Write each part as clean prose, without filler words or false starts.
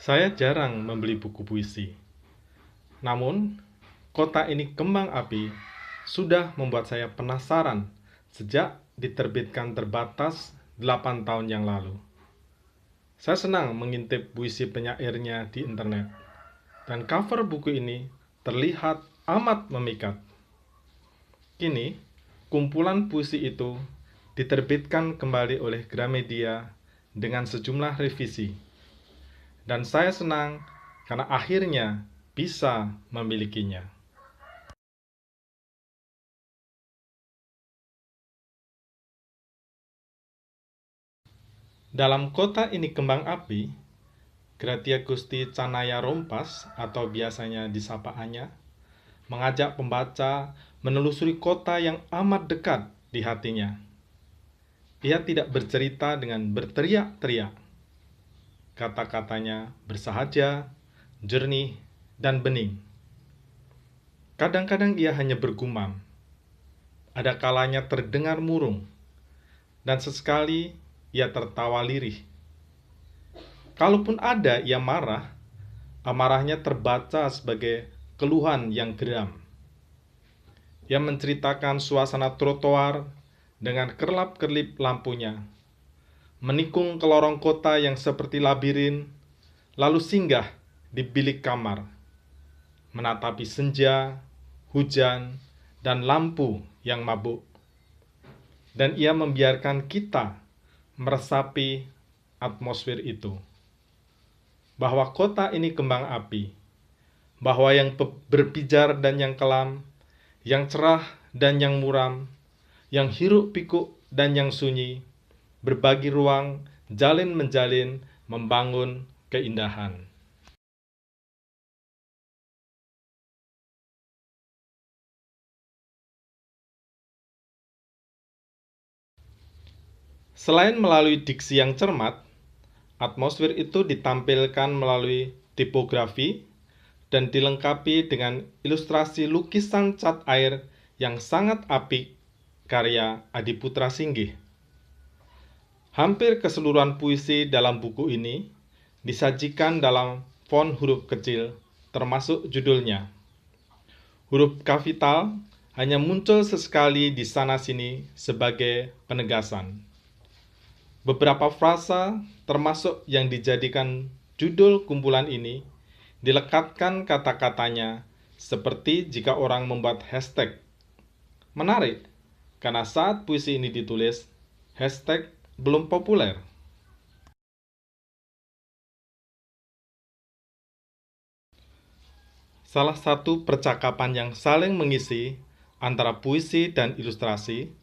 Saya jarang membeli buku puisi. Namun, Kota Ini Kembang Api sudah membuat saya penasaran sejak diterbitkan terbatas 8 tahun yang lalu. Saya senang mengintip puisi penyairnya di internet, dan cover buku ini terlihat amat memikat. Kini, kumpulan puisi itu diterbitkan kembali oleh Gramedia dengan sejumlah revisi. Dan saya senang karena akhirnya bisa memilikinya. Dalam Kota Ini Kembang Api, Gratia Gusti Canaya Rompas atau biasanya disapa Anya, mengajak pembaca menelusuri kota yang amat dekat di hatinya. Ia tidak bercerita dengan berteriak-teriak. Kata-katanya bersahaja, jernih, dan bening. Kadang-kadang ia hanya bergumam. Ada kalanya terdengar murung, dan sesekali ia tertawa lirih. Kalaupun ada ia marah, amarahnya terbaca sebagai keluhan yang geram. Ia menceritakan suasana trotoar dengan kerlap-kerlip lampunya, menikung ke lorong kota yang seperti labirin, lalu singgah di bilik kamar, menatapi senja, hujan, dan lampu yang mabuk. Dan ia membiarkan kita meresapi atmosfer itu. Bahwa kota ini kembang api, bahwa yang berpijar dan yang kelam, yang cerah dan yang muram, yang hiruk pikuk dan yang sunyi, berbagi ruang, jalin menjalin, membangun keindahan. Selain melalui diksi yang cermat, atmosfer itu ditampilkan melalui tipografi dan dilengkapi dengan ilustrasi lukisan cat air yang sangat apik karya Adiputra Singgih. Hampir keseluruhan puisi dalam buku ini disajikan dalam font huruf kecil, termasuk judulnya. Huruf kapital hanya muncul sesekali di sana-sini sebagai penegasan. Beberapa frasa, termasuk yang dijadikan judul kumpulan ini, dilekatkan kata-katanya seperti jika orang membuat hashtag. Menarik, karena saat puisi ini ditulis, hashtag belum populer. Salah satu percakapan yang saling mengisi antara puisi dan ilustrasi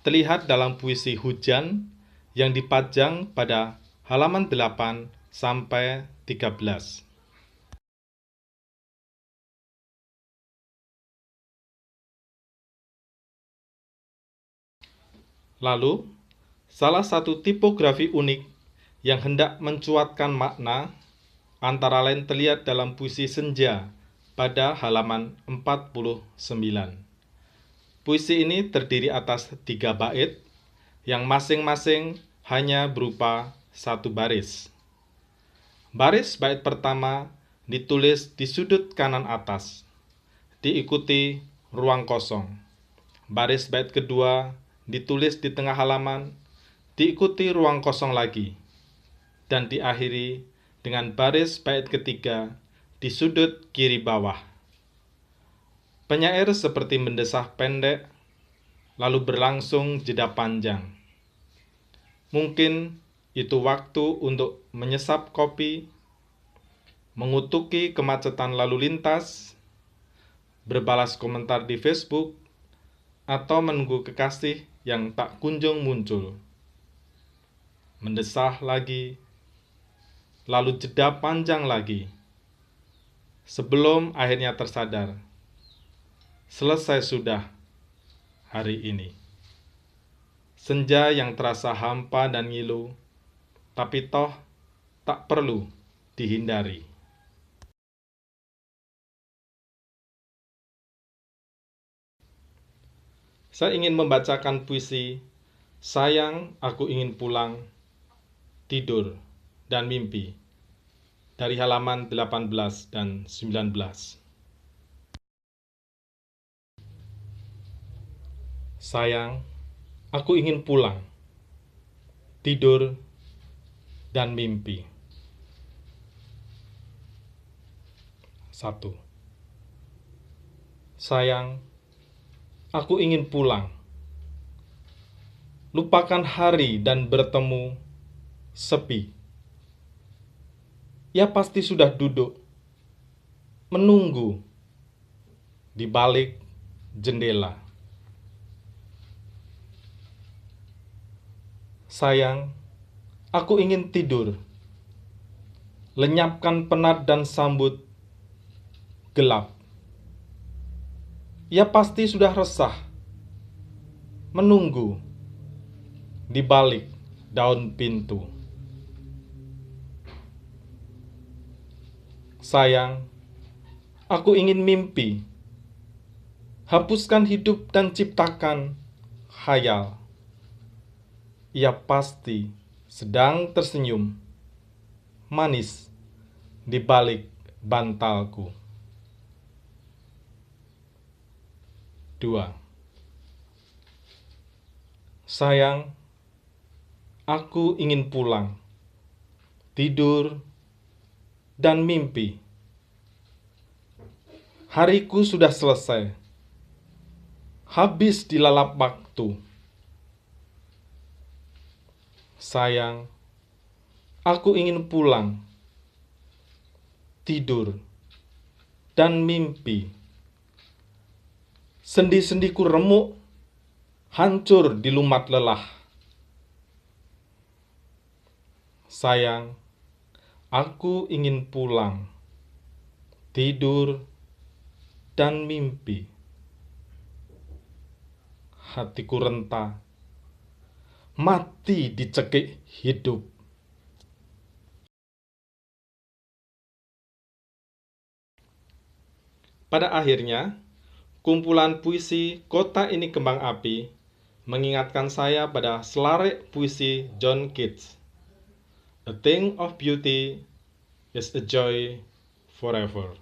terlihat dalam puisi Hujan yang dipajang pada halaman 8 sampai 13. Lalu, salah satu tipografi unik yang hendak mencuatkan makna antara lain terlihat dalam puisi Senja pada halaman 49. Puisi ini terdiri atas 3 bait yang masing-masing hanya berupa 1 baris. Baris bait pertama ditulis di sudut kanan atas, diikuti ruang kosong. Baris bait kedua ditulis di tengah halaman, diikuti ruang kosong lagi, dan diakhiri dengan baris bait ketiga di sudut kiri bawah. Penyair seperti mendesah pendek, lalu berlangsung jeda panjang. Mungkin itu waktu untuk menyesap kopi, mengutuki kemacetan lalu lintas, berbalas komentar di Facebook, atau menunggu kekasih yang tak kunjung muncul. Mendesah lagi, lalu jeda panjang lagi, sebelum akhirnya tersadar, selesai sudah hari ini. Senja yang terasa hampa dan ngilu, tapi toh tak perlu dihindari. Saya ingin membacakan puisi Sayang Aku Ingin Pulang, Tidur, dan Mimpi dari halaman 18 dan 19. Sayang, aku ingin pulang, tidur, dan mimpi. 1. Sayang, aku ingin pulang. Lupakan hari dan bertemu sepi. Ia pasti sudah duduk, menunggu di balik jendela. Sayang, aku ingin tidur. Lenyapkan penat dan sambut gelap. Ia pasti sudah resah, menunggu di balik daun pintu. Sayang, aku ingin mimpi. Hapuskan hidup dan ciptakan khayal. Ia pasti sedang tersenyum, manis di balik bantalku. 2. Sayang, aku ingin pulang, tidur, dan mimpi. Hariku sudah selesai, habis dilalap waktu. Sayang, aku ingin pulang, tidur, dan mimpi. Sendi-sendiku remuk, hancur dilumat lelah. Sayang, aku ingin pulang, tidur, dan mimpi. Hatiku renta, mati dicekik hidup. Pada akhirnya, kumpulan puisi Kota Ini Kembang Api mengingatkan saya pada selarik puisi John Keats. A thing of beauty is a joy forever.